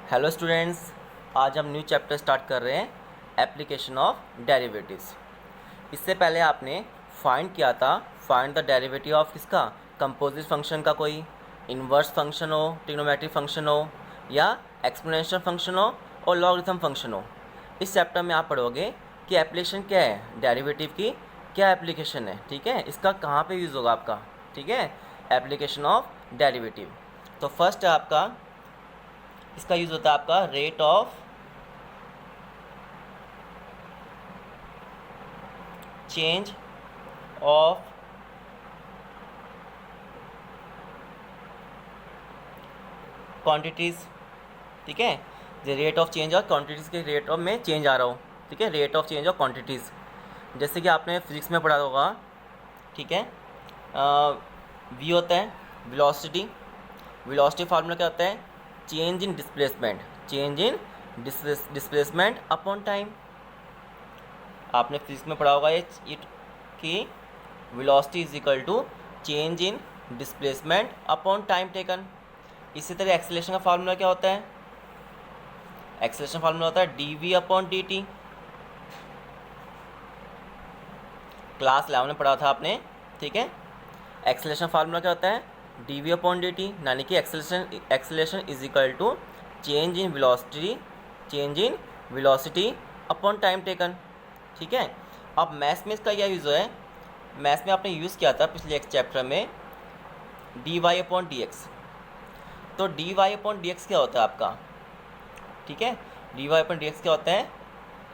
Hello students, आज हम new chapter start कर रहे हैं एप्लीकेशन ऑफ डेरिवेटिव्स। इससे पहले आपने फाइंड किया था, फाइंड द डेरिवेटिव ऑफ किसका, कंपोजिट फंक्शन का, कोई इन्वर्स फंक्शन हो, ट्रिग्नोमेट्रिक फंक्शन हो, या एक्सपोनेंशियल फंक्शन हो और लॉगरिथम फंक्शन हो। इस चैप्टर में आप पढ़ोगे कि एप्लीकेशन क्या है, डेरिवेटिव की क्या एप्लीकेशन है, ठीक है, इसका कहाँ पे यूज़ होगा आपका, ठीक है, एप्लीकेशन ऑफ डेरिवेटिव। तो फर्स्ट है आपका, इसका यूज़ होता है आपका rate of change of quantities, ठीक है, जो rate of change of quantities के रेट ऑफ में चेंज आ रहा हो, ठीक है, rate of change of quantities. जैसे कि आपने फिजिक्स में पढ़ा होगा, ठीक है, वी होता है वेलोसिटी, वेलोसिटी फार्मूला क्या होता है, change in displacement, change in displacement upon time. आपने फिजिक्स में पढ़ा होगा ये कि velocity is equal to change in displacement upon time taken. इसी तरह एक्सेलरेशन का फार्मूला क्या होता है, एक्सेलरेशन फार्मूला होता है D we upon D t. Class 11 में पढ़ा था आपने, ठीक है। एक्सेलरेशन फार्मूला क्या होता है, D we upon D t, यानी कि acceleration is equal to change in velocity upon time taken, ठीक है। अब मैथ्स में इसका क्या यूज़ है, मैथ्स में आपने यूज़ किया था पिछले एक चैप्टर में D Y upon D X. तो D Y upon D X क्या होता है आपका, ठीक है, D Y upon D X क्या होता है,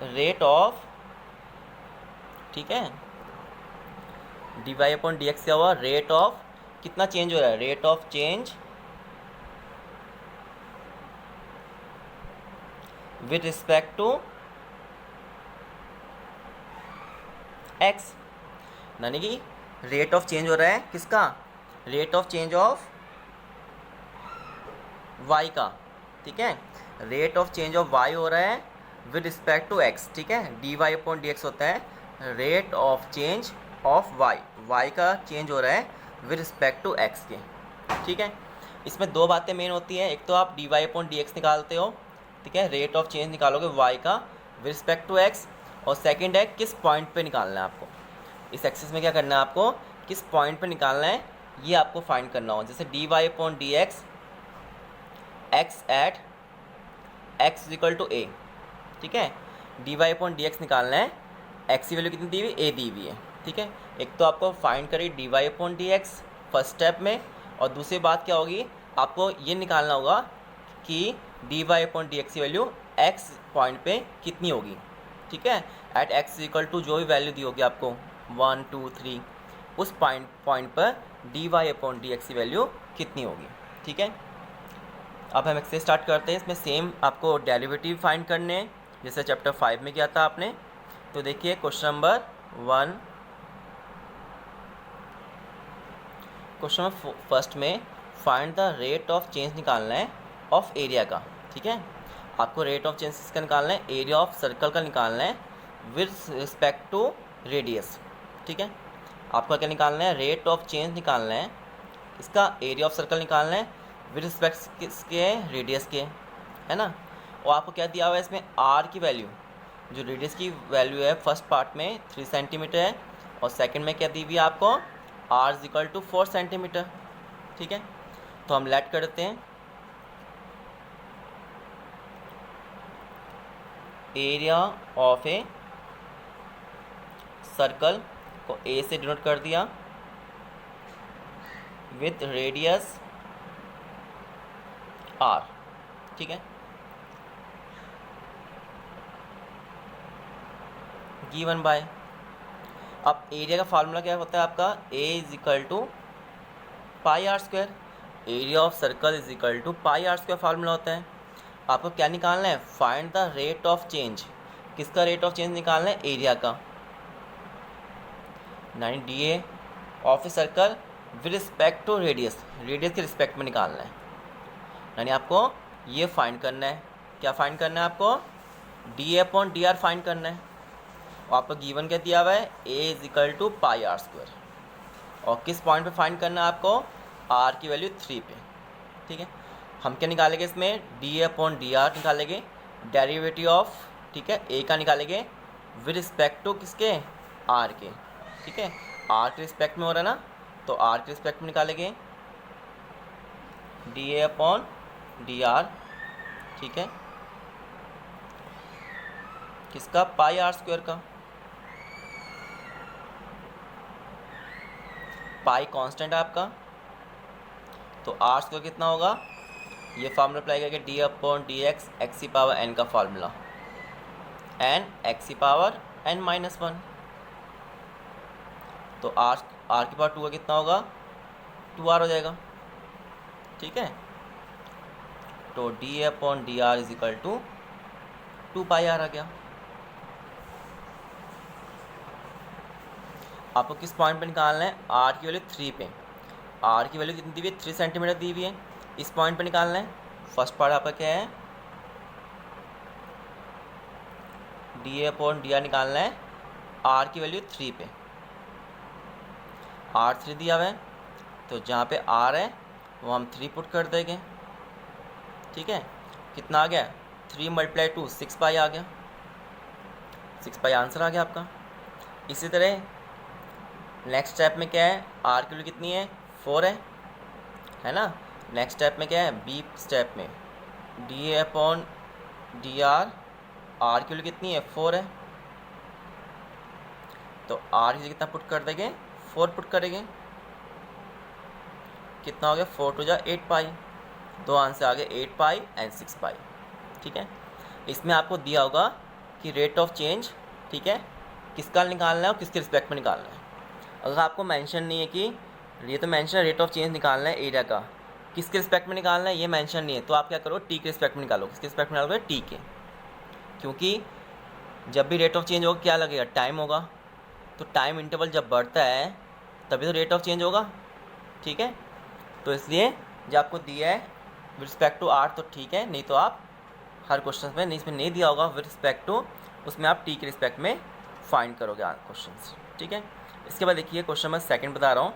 रेट ऑफ, ठीक है, D Y upon D X क्या हुआ, रेट ऑफ, कितना चेंज हो रहा है, rate of change with respect to X, यानी कि रेट ऑफ चेंज हो रहा है किसका, rate of change of Y का, ठीक है, rate of change of y हो रहा है विद रिस्पेक्ट टू एक्स, ठीक है। D Y upon D x होता है rate of change of y, y का चेंज हो रहा है विद रिस्पेक्ट टू एक्स के, ठीक है। इसमें दो बातें मेन होती हैं, एक तो आप d Y upon D x निकालते हो, ठीक है, रेट ऑफ चेंज निकालोगे वाई का विद रिस्पेक्ट टू एक्स, और सेकंड है किस पॉइंट पे निकालना है आपको, इस एक्सिस में क्या करना है आपको, किस पॉइंट पे निकालना है ये आपको फाइंड करना हो। जैसे D Y upon D X, X at X is equal to A, ठीक है, D Y upon D X निकालना है, एक्स की वैल्यू कितनी दी हुई, ए दी हुई है, ठीक है। एक तो आपको फाइंड करिए d Y upon D x first step में, और दूसरी बात क्या होगी, आपको ये निकालना होगा कि d Y upon D x की वैल्यू एक्स पॉइंट पे कितनी होगी, ठीक है, एट एक्स इक्वल टू जो भी वैल्यू दी होगी आपको 1 2 3, उस पॉइंट पर d Y upon D x की वैल्यू कितनी होगी, ठीक है। अब हम एक्सरसाइज स्टार्ट करते हैं। इसमें सेम आपको डेरिवेटिव फाइंड करने हैं जैसे चैप्टर 5 में किया था आपने। तो देखिए question number 1, question number first में find the rate of change निकालना है ऑफ एरिया का, ठीक है, आपको रेट ऑफ चेंज इसका निकालना है, एरिया ऑफ सर्कल का निकालना है विद रिस्पेक्ट टू रेडियस, ठीक है। आपको क्या निकालना है, रेट ऑफ चेंज निकालना है, इसका एरिया ऑफ सर्कल निकालना है विद रिस्पेक्ट किसके, रेडियस के, है ना। और आपको क्या दिया हुआ है इसमें, आर की वैल्यू, जो रेडियस की वैल्यू है फर्स्ट पार्ट में 3 सेंटीमीटर है, और सेकंड में क्या दी हुई है आपको, r is equal to 4 centimetre, ठीक है। तो हम लेट कर देते हैं, एरिया ऑफ ए सर्कल को ए से डिनोट कर दिया विथ रेडियस आर, ठीक है, गिवन बाय, अब एरिया का फार्मूला क्या होता है आपका, A is equal to pi R square, area of circle is equal to pi R square formula होता है। आपको क्या निकालना है, find the rate of change, किसका रेट ऑफ चेंज निकालना है, एरिया का, यानी D A of a circle with respect to radius, radius के रिस्पेक्ट में निकालना है, यानी आपको ये फाइंड करना है, क्या फाइंड करना है आपको, D A upon D R find करना है। और आपको गिवन क्या दिया हुआ है, A is equal to pi R square, और किस पॉइंट पे फाइंड करना है आपको, आर की वैल्यू 3 पे, ठीक है। हम क्या निकालेंगे इसमें, डी अपॉन डी आर निकालेंगे, डेरिवेटिव ऑफ, ठीक है, ए का निकालेंगे विद रिस्पेक्ट टू किसके, आर के, ठीक है, आर के रिस्पेक्ट में हो रहा है ना, तो आर के रिस्पेक्ट में निकालेंगे D A upon D R, ठीक है, किसका, पाई आर स्क्वायर का, पाई कांस्टेंट है आपका, तो आर स्क्वायर कितना होगा, ये फार्मूला अप्लाई करके D upon D X, x की पावर एन का फार्मूला, एन एक्स की पावर एन माइनस वन, तो आर की पावर टू का कितना होगा, टू आर हो जाएगा, ठीक है, तो D upon D R is equal to two pi R आ गया। आपको किस पॉइंट पे निकालना है, आर की वैल्यू 3 पे, आर की वैल्यू कितनी दी हुई है, 3 सेंटीमीटर दी हुई है, इस पॉइंट पे निकालना है। फर्स्ट पार्ट आपका क्या है, डी अपॉन डी आर निकालना है, आर की वैल्यू 3 पे, आर 3 दिया हुआ है, तो जहाँ पे आर है वो हम 3 पुट कर देंगे, ठीक है, कितना आ गया, 3 मल्टीप्लाई 2 6 पाई आ गया, 6 पाई आंसर आ गया आपका। इसी तरह नेक्स्ट स्टेप में क्या है, आर की वैल्यू कितनी है, 4 है ना, नेक्स्ट स्टेप में क्या है, बी स्टेप में d upon D r, r की वैल्यू कितनी है, 4 है, तो आर की कितना पुट कर देंगे, 4 पुट करेंगे, कितना हो गया, 4 टू जा 8 पाई, दो आंसर आ गए 8 पाई एंड 6 पाई, ठीक है। इसमें आपको दिया होगा कि रेट ऑफ चेंज, ठीक है, किसका निकालना है और किसके रिस्पेक्ट में निकालना है। अगर आपको मेंशन नहीं है कि ये तो मेंशन है रेट ऑफ चेंज निकालना है एरिया का, किसके रिस्पेक्ट में निकालना है ये मेंशन नहीं है, तो आप क्या करो, टी के रिस्पेक्ट में निकालो, किसके रिस्पेक्ट में निकालोगे, टी के, क्योंकि जब भी रेट ऑफ चेंज होगा क्या लगेगा, टाइम होगा, तो टाइम इंटरवल जब बढ़ता है तभी तो रेट ऑफ चेंज होगा, ठीक है, तो इसलिए जब आपको दिया है विद रिस्पेक्ट टू आर तो ठीक है, नहीं तो आप हर क्वेश्चन में नहीं, इसमें नहीं दिया होगा विद रिस्पेक्ट टू, उसमें आप टी के रिस्पेक्ट में फाइंड करोगे क्वेश्चन, ठीक है। इसके बाद देखिए क्वेश्चन नंबर सेकंड बता रहा हूँ,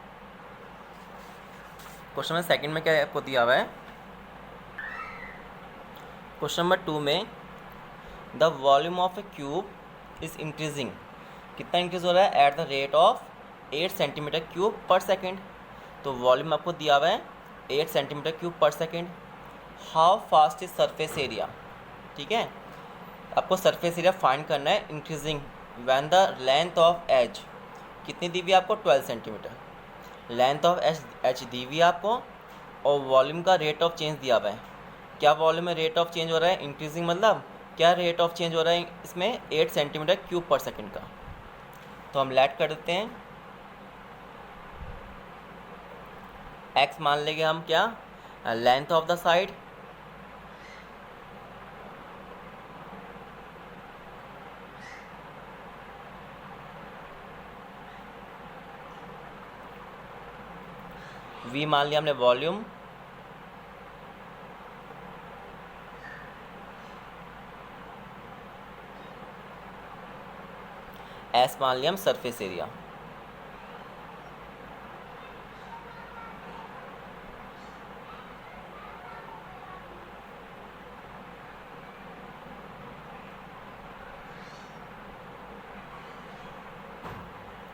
क्वेश्चन नंबर सेकंड में क्या आपको दिया हुआ है, क्वेश्चन नंबर 2 में the volume of a cube is increasing, कितना इंक्रीज हो रहा है, at the rate of 8 centimetre cube per second, तो वॉल्यूम आपको दिया हुआ है 8 centimetre cube per second, how fast is surface area, ठीक है, आपको सरफेस एरिया फाइंड करना है increasing when the length of edge, कितनी दी हुई है आपको, 12 सेंटीमीटर, लेंथ ऑफ एच दी हुई है आपको, और वॉल्यूम का रेट ऑफ चेंज दिया हुआ है, क्या वॉल्यूम में रेट ऑफ चेंज हो रहा है, इंक्रीजिंग मतलब क्या रेट ऑफ चेंज हो रहा है इसमें, 8 सेंटीमीटर क्यूब पर सेकेंड का, तो हम लेट कर देते हैं, एक्स मान लेंगे हम क्या, length of the side, v मान लिया हमने वॉल्यूम, एस मान लिया हम सरफेस एरिया,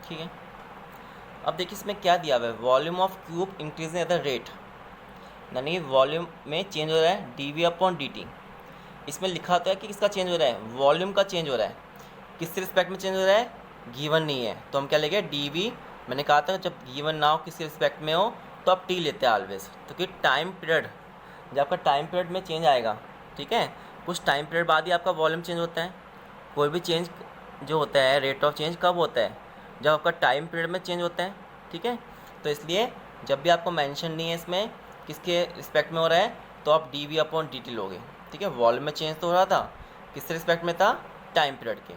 ठीक है। अब देखिए इसमें क्या दिया हुआ है, volume of cube increasing at the rate, यानी वॉल्यूम में चेंज हो रहा है D we upon D t, इसमें लिखा होता है कि किसका चेंज हो रहा है, वॉल्यूम का चेंज हो रहा है, किसके रिस्पेक्ट में चेंज हो रहा है, गिवन नहीं है, तो हम क्या लेंगे डी वी, मैंने कहा था जब गिवन ना हो किसी रिस्पेक्ट में हो तो आप टी लेते हैं ऑलवेज, तो कि टाइम पीरियड, जब आपका टाइम पीरियड में चेंज आएगा, ठीक है, कुछ टाइम पीरियड बाद ही आपका वॉल्यूम चेंज होता है, कोई भी चेंज जो होता है रेट ऑफ चेंज कब होता है, जब आपका टाइम पीरियड में चेंज होता है, ठीक है, तो इसलिए जब भी आपको मेंशन नहीं है इसमें किसके रिस्पेक्ट में हो रहा है, तो आप d we upon D t लोगे, ठीक है, वॉल्यूम में चेंज तो हो रहा था, किसके रिस्पेक्ट में था, टाइम पीरियड के,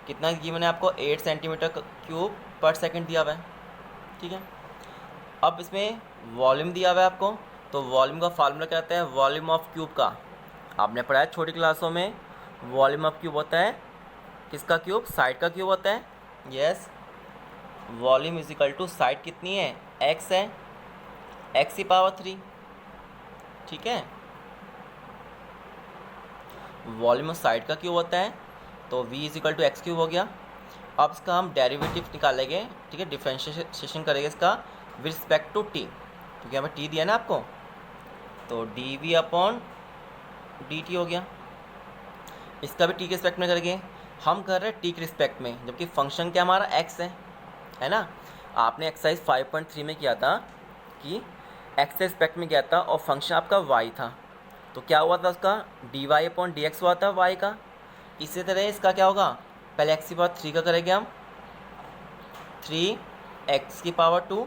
कितना गिवन है आपको, 8 सेंटीमीटर क्यूब पर सेकंड दिया हुआ है, ठीक है। अब इसमें वॉल्यूम दिया हुआ है आपको, तो वॉल्यूम का फार्मूला क्या होता है, वॉल्यूम ऑफ क्यूब का आपने पढ़ा है छोटी क्लासों में, वॉल्यूम ऑफ क्यूब होता है किसका क्यूब, साइड का क्यूब होता है, yes, volume is equal to side कितनी है, एक्स है, एक्स की पावर 3, ठीक है। वॉल्यूम ऑफ साइड का क्यूब होता है, तो v is equal to x cube हो गया। अब इसका हम डेरिवेटिव निकालेंगे, ठीक है, डिफ्रेंशिएशन करेंगे इसका विद रिस्पेक्ट टू टी, क्योंकि हमें टी दिया ना आपको, तो d we upon D t हो गया। इसका भी टी के रिस्पेक्ट में करेंगे, हम कर रहे हैं टी के रिस्पेक्ट में, जबकि फंक्शन क्या हमारा एक्स है ना। आपने एक्सरसाइज 5.3 में किया था कि एक्स के रिस्पेक्ट में किया था और फंक्शन आपका वाई था, तो क्या हुआ था उसका d Y upon D x हुआ था वाई का। इसी तरह इसका क्या होगा, पहले एक्स की पावर 3 का करेंगे हम, 3x की पावर 2,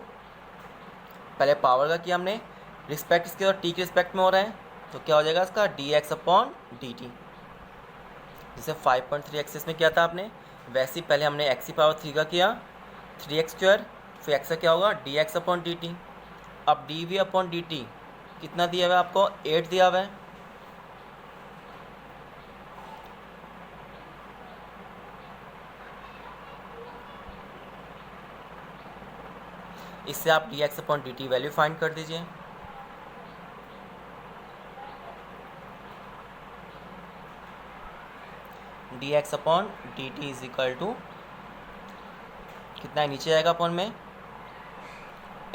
पहले पावर का किया हमने, रिस्पेक्ट इसके और टी के रिस्पेक्ट में हो रहा है, तो क्या हो जाएगा इसका d x upon D T. जैसे 5.3 एक्सेस में किया था आपने, वैसे ही पहले हमने एक्स की पावर 3 का किया, 3x स्क्वायर, फिर एक्स का क्या होगा D x upon D T. अब D we upon D T कितना दिया हुआ है आपको, 8 दिया हुआ है। इससे आप d x upon D t value find कर दीजिए। D x upon D t is equal to कितना है, नीचे आएगा अपॉन में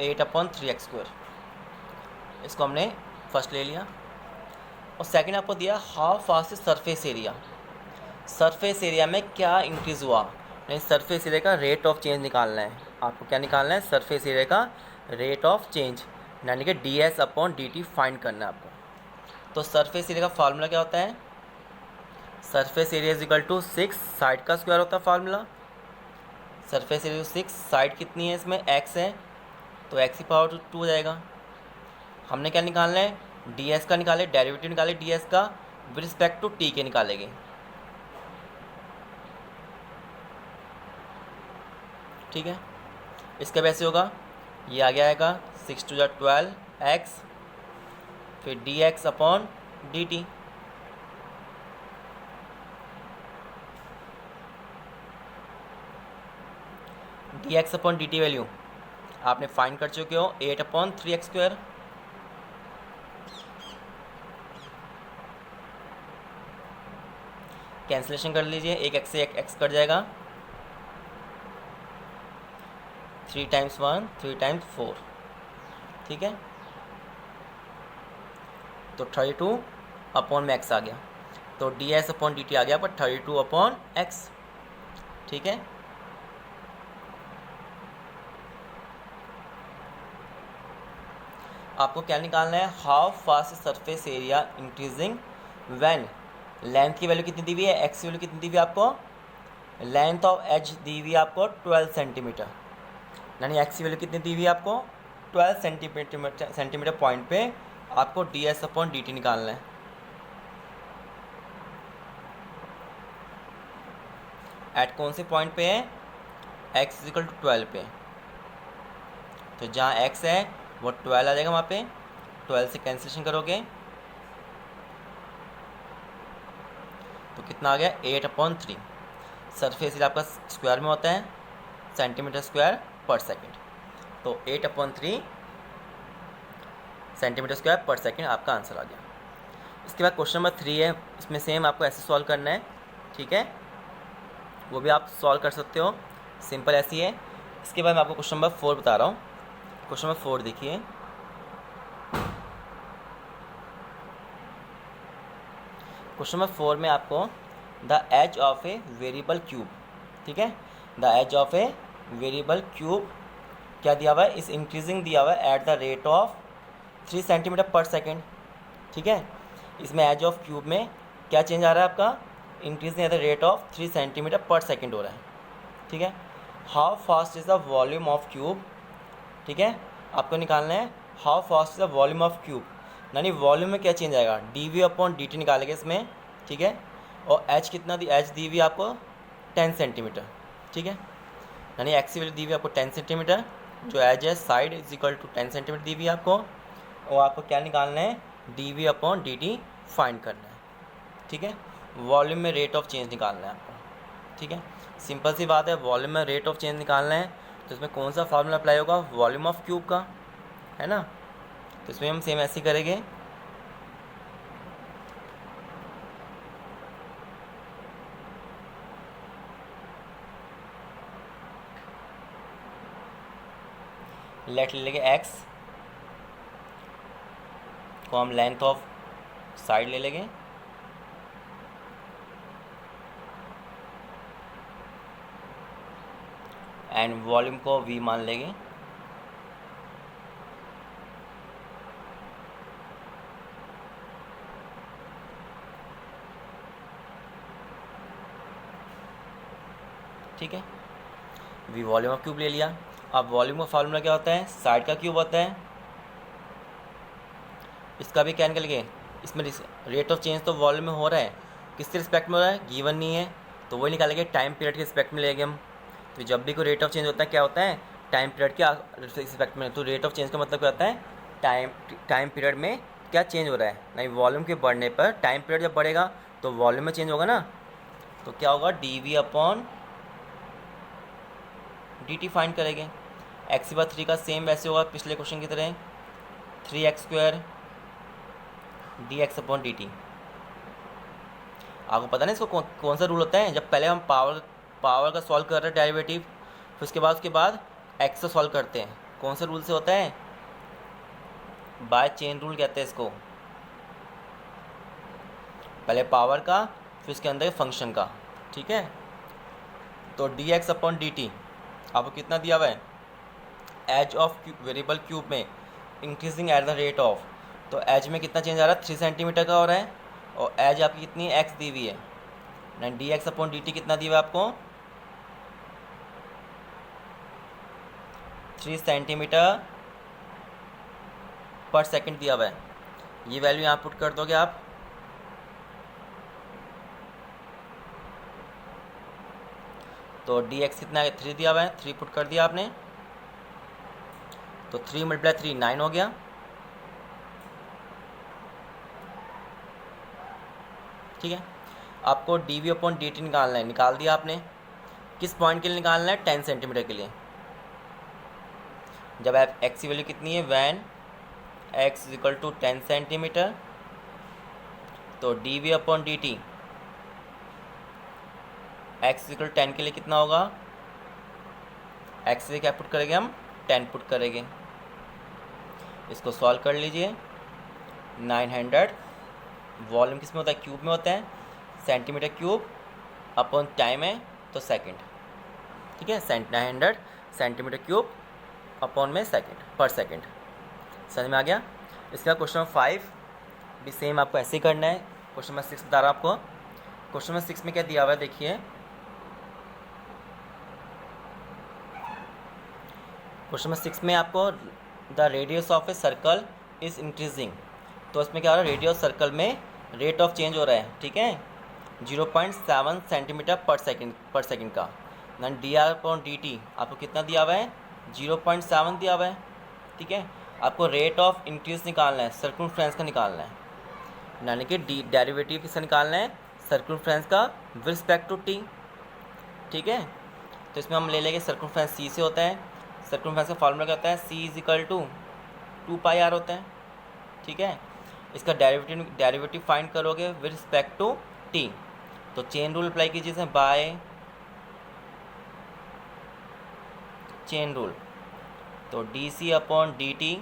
8 अपॉन 3x स्क्वायर। इसको हमने फर्स्ट ले लिया, और सेकंड आपको दिया how fast is surface area. Surface area में क्या इंक्रीज़ हुआ, नहीं सरफेस एरिया का रेट ऑफ चेंज निकालना है आपको। क्या निकालना है, सरफेस एरिया का रेट ऑफ चेंज, यानी कि D S upon D T find करना है आपको। तो सरफेस एरिया का फार्मूला क्या होता है, surface area is equal to 6 side का स्क्वायर होता है फार्मूला। सरफेस एरिया 6, साइड कितनी है इसमें x है, तो x की पावर 2 हो जाएगा। हमने क्या निकालना है, डी एस का निकाले, डेरिवेटिव निकाले डी एस का विद रिस्पेक्ट टू टी के निकालेंगे। ठीक है, इसका वैसे होगा, ये आ गया आएगा 6 टू 12x, फिर D x upon D T. D x upon D t value आपने फाइंड कर चुके हो, 8 अपॉन 3x स्क्वायर। कैंसिलेशन कर लीजिए, एक x से एक x कट जाएगा, 3 टाइम्स 1 3 टाइम्स 4, ठीक है, तो 32 अपॉन में x आ गया, तो D S upon D T आ गया पर 32 अपॉन एक्स। ठीक है, आपको क्या निकालना है, how fast surface area increasing when, length की वैल्यू कितनी दी हुई है, एक्स की वैल्यू कितनी दी हुई है आपको, लेंथ ऑफ एज दी हुई है आपको 12 सेंटीमीटर, यानी एक्स की वैल्यू कितनी दी हुई है आपको 12 सेंटीमीटर पॉइंट पे आपको D S upon D T निकालना है। एट कौन से पॉइंट पे है, एक्स इज इक्वल टू 12 पे, तो जहाँ एक्स है वो 12 आ जाएगा, वहाँ पे 12 से कैंसिलेशन करोगे तो कितना आ गया 8 अपॉन 3। सरफेस एरिया आपका स्क्वायर में होता है, सेंटीमीटर स्क्वायर पर सेकंड, तो 8 अपॉन 3 सेंटीमीटर स्क्वायर पर सेकंड आपका आंसर आ गया। इसके बाद क्वेश्चन नंबर 3 है, इसमें सेम आपको ऐसे सॉल्व करना है, ठीक है, वो भी आप सॉल्व कर सकते हो, सिंपल ऐसी है। इसके बाद मैं आपको क्वेश्चन नंबर 4 बता रहा हूँ। क्वेश्चन नंबर 4 देखिए, क्वेश्चन नंबर 4 में आपको the edge of a variable cube, ठीक है, the edge of a variable cube क्या दिया हुआ है, इस इंक्रीजिंग दिया हुआ है at the rate of 3 centimetre per second. ठीक है, इसमें एज ऑफ क्यूब में क्या चेंज आ रहा है आपका, increasing at the rate of 3 centimetre per second हो रहा है। ठीक है, how fast is the volume of cube, ठीक है, आपको निकालना है how fast is the volume of cube, यानी वॉल्यूम में क्या चेंज आएगा, d we upon D t निकालेंगे इसमें। ठीक है, और एच कितना दी, एच दी हुई आपको 10 सेंटीमीटर, ठीक है, यानी एक्स की वैल्यू दी हुई आपको 10 सेंटीमीटर, जो एज है side is equal to 10 centimetre दी हुई आपको, और आपको क्या निकालना है, D we upon D T find करना है। ठीक है, वॉल्यूम में रेट ऑफ चेंज निकालना है आपको। ठीक है, सिंपल सी बात है, वॉल्यूम में रेट ऑफ चेंज निकालना है, तो इसमें कौन सा फार्मूला अप्लाई होगा, वॉल्यूम ऑफ क्यूब का, है ना, तो इसमें हम सेम ऐसे ही करेंगे, लेट ले लेंगे एक्स को हम लेंथ ऑफ साइड ले लेंगे, एंड वॉल्यूम को वी मान लेंगे। ठीक है, वी वॉल्यूम ऑफ क्यूब ले लिया। अब वॉल्यूम का फार्मूला क्या होता है, साइड का क्यूब होता है। इसका भी क्या निकल, इसमें रेट ऑफ चेंज तो वॉल्यूम में हो रहा है, किसके रिस्पेक्ट में हो रहा है, गिवन नहीं है, तो वही निकालेंगे टाइम पीरियड के रिस्पेक्ट में लेंगे हम। तो जब भी कोई रेट ऑफ चेंज होता है क्या होता है, टाइम पीरियड के रिस्पेक्ट में। तो रेट ऑफ चेंज का मतलब क्या होता है, टाइम पीरियड में क्या चेंज हो रहा है। नहीं, वॉल्यूम के बढ़ने पर टाइम पीरियड जब बढ़ेगा तो वॉल्यूम में चेंज होगा ना, तो क्या होगा, d we upon D T find करेंगे। x/3 का सेम वैसे होगा पिछले क्वेश्चन की तरह, 3x² dx/dt। आपको पता नहीं इसको कौन सा रूल होता है, जब पहले हम पावर का सॉल्व कर रहे हैं डेरिवेटिव, फिर उसके बाद x से सॉल्व करते हैं, कौन सा रूल से होता है, बाय चेन रूल कहते हैं इसको। पहले पावर का, फिर उसके अंदर फंक्शन का। ठीक है, तो dx/dt आपको कितना दिया हुआ है, एज ऑफ वेरिएबल क्यूब में increasing at the rate of, तो एज में कितना चेंज आ रहा है, 3 सेंटीमीटर का हो रहा है, और एज आपकी कितनी एक्स दी हुई है, एंड dx/dt कितना दिया हुआ है आपको, 3 सेंटीमीटर पर सेकंड दिया हुआ है। ये वैल्यू यहाँ पुट कर दोगे आप, तो dx कितना है, 3 दिया हुआ है, 3 पुट कर दिया आपने, तो 3 × 3 9 हो गया। ठीक है, आपको dv/dt निकालना है, निकाल दिया आपने। किस पॉइंट के लिए निकालना है, 10 सेंटीमीटर के लिए। जब आप x की वैल्यू कितनी है, वैन x = 10 सेंटीमीटर, तो dv/dt x = 10 के लिए कितना होगा, x से क्या पुट करेंगे हम, 10 पुट करेंगे। इसको सॉल्व कर लीजिए, 900 वॉल्यूम किस में होता है, क्यूब में होता है, सेंटीमीटर क्यूब अपॉन टाइम है तो सेकंड। ठीक है, 900 सेंटीमीटर क्यूब अपॉन में सेकंड पर सेकंड। समझ में आ गया। इसका क्वेश्चन नंबर 5 भी सेम आपको ऐसे ही करना है। क्वेश्चन नंबर 6 बता रहा हूँ आपको। क्वेश्चन नंबर 6 में क्या दिया हुआ है, देखिए क्वेश्चन नंबर 6 में आपको the radius of a circle is increasing, तो इसमें क्या हो रहा है, रेडियस सर्कल में रेट ऑफ चेंज हो रहा है। ठीक है, 0.7 सेंटीमीटर पर सेकंड का। देन dr/dt आपको कितना दिया हुआ है, 0.7 दिया हुआ है। ठीक है, आपको रेट ऑफ इंक्रीज निकालना है, सर्कमफ्रेंस का निकालना है, यानी कि डेरिवेटिव किसका निकालना है, सर्कमफ्रेंस का विद रिस्पेक्ट टू t। ठीक है, तो इसमें हम ले लेंगे सर्कमफ्रेंस c से होता है। सर्कमफ्रेंस का फॉर्मूला क्या होता है, c = 2πr होता है। ठीक है, इसका डेरिवेटिव फाइंड करोगे विद रिस्पेक्ट टू t, तो चेन रूल अप्लाई कीजिए इसमें, बाय चेन रूल। तो dc/dt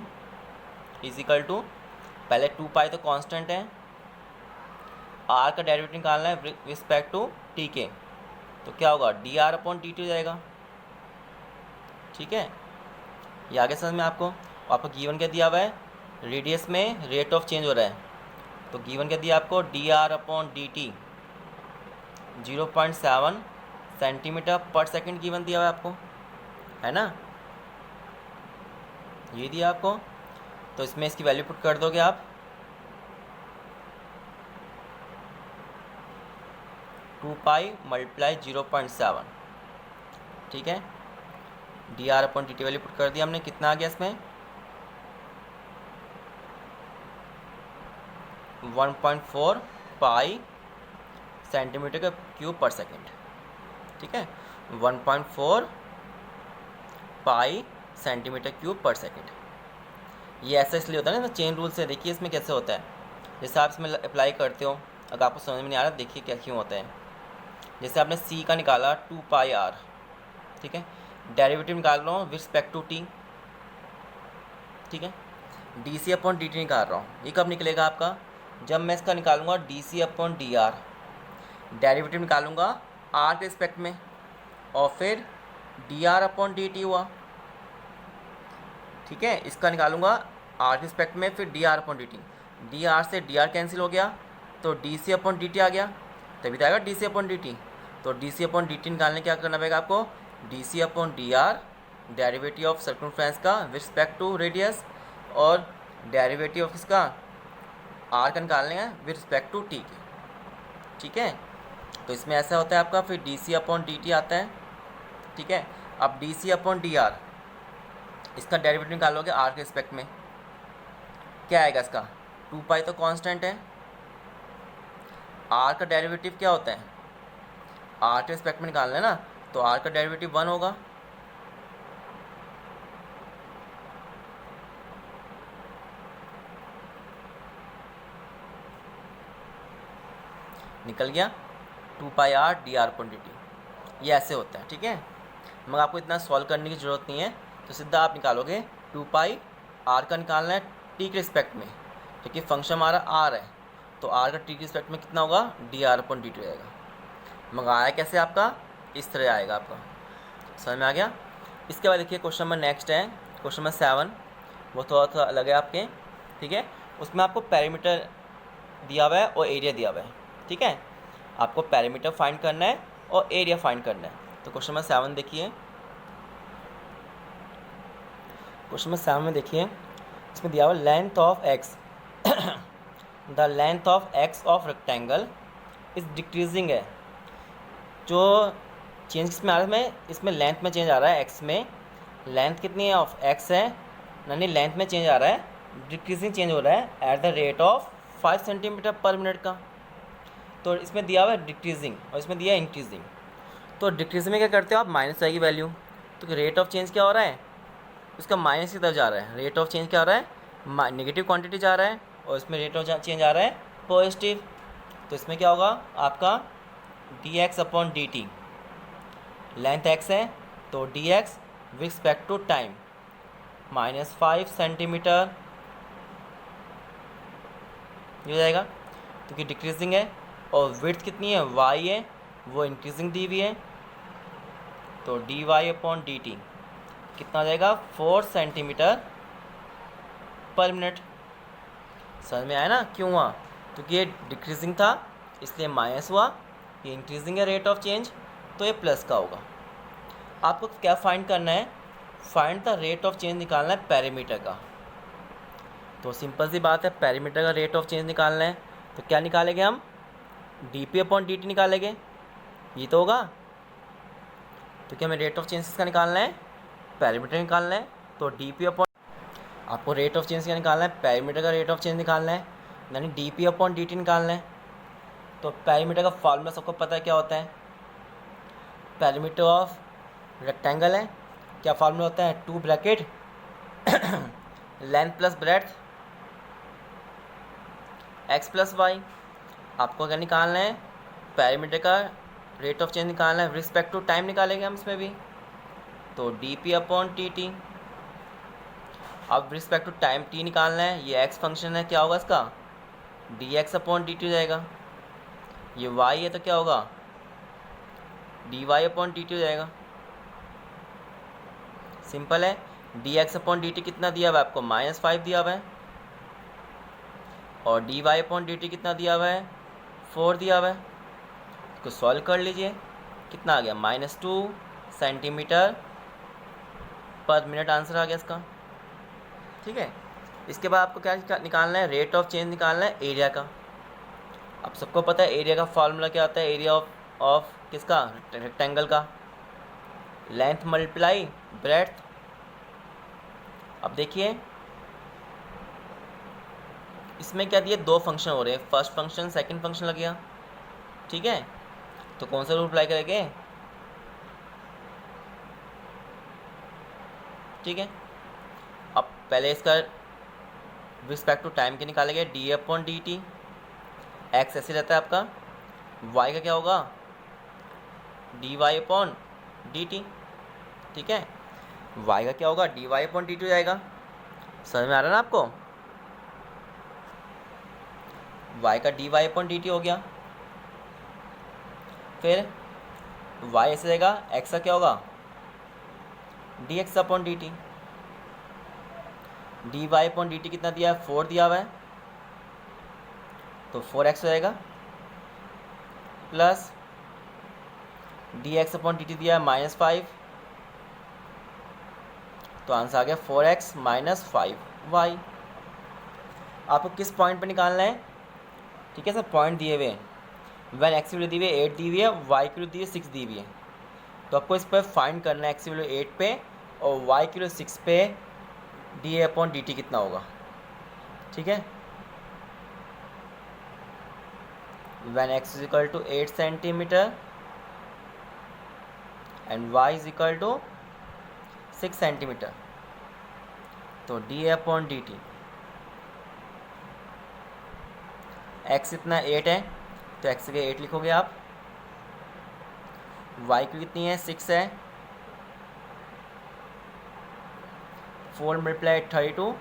= पहले 2π तो कांस्टेंट है, r का डेरिवेटिव निकालना है विद रिस्पेक्ट टू t के, तो क्या होगा, dr/dt हो जाएगा। ठीक है, ये आगे समझ में आपको गिवन क्या दिया हुआ है, रेडियस में रेट ऑफ चेंज हो रहा है, तो गिवन क्या दिया आपको, dr/dt 0.7 सेंटीमीटर पर सेकंड गिवन दिया हुआ है आपको, है ना, ये दिया आपको। तो इसमें इसकी वैल्यू पुट कर दोगे आप, 2π × 0.7। ठीक है, dr/dt वैल्यू पुट कर दिया हमने, कितना आ गया इसमें, 1.4 पाई सेंटीमीटर का क्यूब पर सेकंड। ठीक है, 1.4 पाई सेंटीमीटर क्यूब पर सेकंड। ये ऐसा इसलिए होता है ना, चेन रूल से। देखिए इसमें कैसे होता है, जैसे आप इसमें अप्लाई करते हो, अगर आपको समझ में नहीं आ रहा देखिए क्या क्यों होता है। जैसे आपने c का निकाला 2πr, ठीक है, डेरिवेटिव निकाल रहा हूँ विद रिस्पेक्ट टू t, ठीक है। डी सी अपॉन डी टी निकाल रहा हूँ, ये कब निकलेगा आपका, जब मैं इसका निकालूंगा डी सी अपॉन डी आर, डेरिवेटिव निकालूंगा आर के रिस्पेक्ट में, और फिर D R upon D t हुआ, ठीक है। इसका निकालूंगा आर के रिस्पेक्ट में, फिर D R upon D T, D R से डी आर कैंसिल हो गया, तो डी सी अपॉन डी टी आ गया, तभी तो आएगा डी सी अपॉन डी टी। तो डी सी अपॉन डी टी निकालने क्या करना पड़ेगा आपको, D C upon D R, derivative of circumference का विद रिस्पेक्ट टू रेडियस, और डेरिवेटिव ऑफ इसका आर का निकालने हैं विद रिस्पेक्ट टू टी के, ठीक है। तो इसमें ऐसा होता है आपका, फिर डी सी अपॉन डी टी आता है, ठीक है। अब डी सी अपॉन डी आर, इसका डेरिवेटिव निकालोगे आर के रिस्पेक्ट में, क्या आएगा इसका, 2 पाई तो कांस्टेंट है, आर का डेरिवेटिव क्या होता है, आर के रिस्पेक्ट में निकालना है ना, तो आर का डेरिवेटिव 1 होगा, निकल गया 2 pi R D are upon D T, ये ऐसे होता है, ठीक है। मगर आपको इतना सॉल्व करने की ज़रूरत नहीं है, तो सीधा आप निकालोगे 2 पाई आर का निकालना है टी के रिस्पेक्ट में, क्योंकि फंक्शन हमारा आर है, तो आर का टी के रिस्पेक्ट में कितना होगा, D R upon D T आएगा। मगर आया कैसे आपका, इस तरह आएगा आपका, समझ में आ गया। इसके बाद देखिए क्वेश्चन नंबर नेक्स्ट है, क्वेश्चन नंबर 7, वो थोड़ा सा अलग है आपके, ठीक है। उसमें आपको पैरामीटर दिया हुआ है और एरिया दिया हुआ है, ठीक है। आपको पैरामीटर फाइंड करना है और एरिया फाइंड करना है। तो क्वेश्चन नंबर 7 देखिए, क्वेश्चन नंबर 7 में देखिए, इसमें दिया हुआ length of x the length of x of rectangle is decreasing है। जो चेंज किसमें आ रहा है, इसमें लेंथ में चेंज आ रहा है, एक्स में लेंथ कितनी है ऑफ एक्स है, यानी लेंथ में चेंज आ रहा है, डिक्रीजिंग चेंज हो रहा है at the rate of 5 centimetre पर मिनट का। तो इसमें दिया हुआ है डिक्रीजिंग और इसमें दिया है इंक्रीजिंग। तो डिक्रीजिंग में क्या करते हो आप, माइनस आएगी वैल्यू, तो रेट ऑफ चेंज क्या हो रहा है, उसका माइनस की तरफ जा रहा है, रेट ऑफ चेंज क्या हो रहा है, नेगेटिव क्वांटिटी जा रहा है, और इसमें रेट ऑफ चेंज आ रहा है पॉजिटिव। तो इसमें क्या होगा आपका d x upon D t, length x है तो d x with respect to time -5 centimetre, ये हो जाएगा, क्योंकि डिक्रीजिंग है, और विड्थ कितनी है, वाई है, वो इंक्रीजिंग दी हुई है, तो D Y upon D T कितना आ जाएगा, 4 सेंटीमीटर पर मिनट। समझ में आया ना क्यों हुआ, क्योंकि ये डिक्रीजिंग था इसलिए माइनस हुआ, ये इंक्रीजिंग है रेट ऑफ चेंज तो ये प्लस का होगा। आपको क्या फाइंड करना है, find the rate of change निकालना है पैरामीटर का। तो सिंपल सी बात है, पैरामीटर का रेट ऑफ चेंज निकालना है, तो क्या निकालेंगे हम, D p upon D t निकालेंगे, ये तो होगा। तो क्या हमें रेट ऑफ चेंज का निकालना है, पैरामीटर निकालना है, तो डी पी अपॉन, आपको रेट ऑफ चेंज का निकालना है, पैरामीटर का रेट ऑफ चेंज निकालना है, यानी D p upon D T निकालना है। तो पैरामीटर का फॉर्मूला सबको पता है क्या होता है, पैरामीटर ऑफ रेक्टेंगल है, क्या फार्मूला होता है, 2 bracket length plus breadth x plus y. आपको क्या निकालना है, पैरामीटर का रेट ऑफ चेंज निकालना है, रिस्पेक्ट टू टाइम निकालेंगे हम इसमें भी, तो d p upon t t. अब रिस्पेक्ट टू टाइम टी निकालना है, ये एक्स फंक्शन है, क्या होगा इसका, d x upon D t हो जाएगा, ये वाई है तो क्या होगा, d Y upon D t हो जाएगा। सिंपल है, d x upon D T कितना दिया हुआ है आपको, -5 दिया हुआ है, और d Y upon D T कितना दिया हुआ है, 4 दिया हुआ है। इसको सॉल्व कर लीजिए, कितना आ गया, -2 सेंटीमीटर पर मिनट आंसर आ गया इसका, ठीक है। इसके बाद आपको क्या निकालना है, रेट ऑफ चेंज निकालना है एरिया का। अब सबको पता है एरिया का फॉर्मूला क्या होता है, एरिया ऑफ किसका, रेक्टेंगल का, लेंथ मल्टीप्लाई ब्रेड्थ। अब देखिए इसमें क्या दिए, 2 फंक्शन हो रहे हैं, फर्स्ट फंक्शन सेकंड फंक्शन लग गया, ठीक है। तो कौन सा रूल अप्लाई करेंगे, ठीक है। अब पहले इसका रिस्पेक्ट टू टाइम के निकालेंगे, d upon D T, x ऐसे रहता है आपका, वाई का क्या होगा, d Y upon D t, ठीक है। वाई का क्या होगा, d Y upon D t हो जाएगा। समझ में आ रहा है ना आपको? y का dy अपॉन dt हो गया। फिर y ऐसे रहेगा, x का क्या होगा, dx upon dt। dy upon dt कितना दिया है, 4 दिया हुआ है, तो 4x हो जाएगा, प्लस dx अपॉन dt दिया है -5, तो आंसर आ गया 4x माइनस 5y। आपको किस पॉइंट पे निकालना है? ठीक है सर, पॉइंट दिए हुए हैं। वैन एक्स की वैल्यू दी हुई है 8 दी हुई है, वाई की वैल्यू दी हुई है 6 दी हुई है, तो आपको इस पर फाइंड करना है एक्स की वैल्यू 8 पे और वाई की वैल्यू 6 पे D A upon D T कितना होगा। ठीक है, when X is equal to 8 centimetre and Y is equal to 6 centimetre, तो D A upon D T, X इतना 8 है तो एक्स के 8 लिखोगे आप, वाई की कितनी है 6 है, 4 मल्टीप्लाई 32,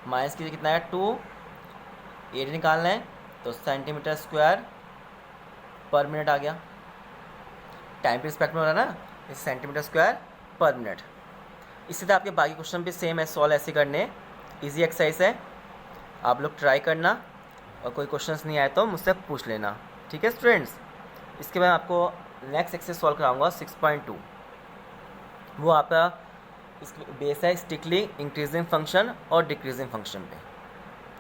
माइनस की कितना है 2, 8 निकालना है तो सेंटीमीटर स्क्वायर पर मिनट आ गया, टाइम के रिस्पेक्ट में हो रहा है ना, इस सेंटीमीटर स्क्वायर पर मिनट। इसी तरह आपके बाकी क्वेश्चन भी सेम है, सॉल्व ऐसे करने, इजी एक्सरसाइज है, आप लोग ट्राई करना, और कोई क्वेश्चंस नहीं आए तो मुझसे पूछ लेना। ठीक है स्टूडेंट्स, इसके बाद आपको नेक्स्ट एक्सरसाइज सॉल्व कराऊंगा 6.2, वो आपका इस बेस है स्ट्रिक्टली इंक्रीजिंग फंक्शन और डिक्रीजिंग फंक्शन पे।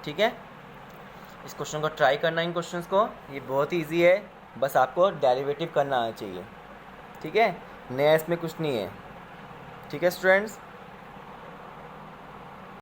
ठीक है, इस क्वेश्चन को ट्राई करना, इन क्वेश्चंस को, ये बहुत ही ईजी है, बस आपको डेरिवेटिव करना आना चाहिए। ठीक है, नया इसमें कुछ नहीं है। ठीक है स्टूडेंट्स।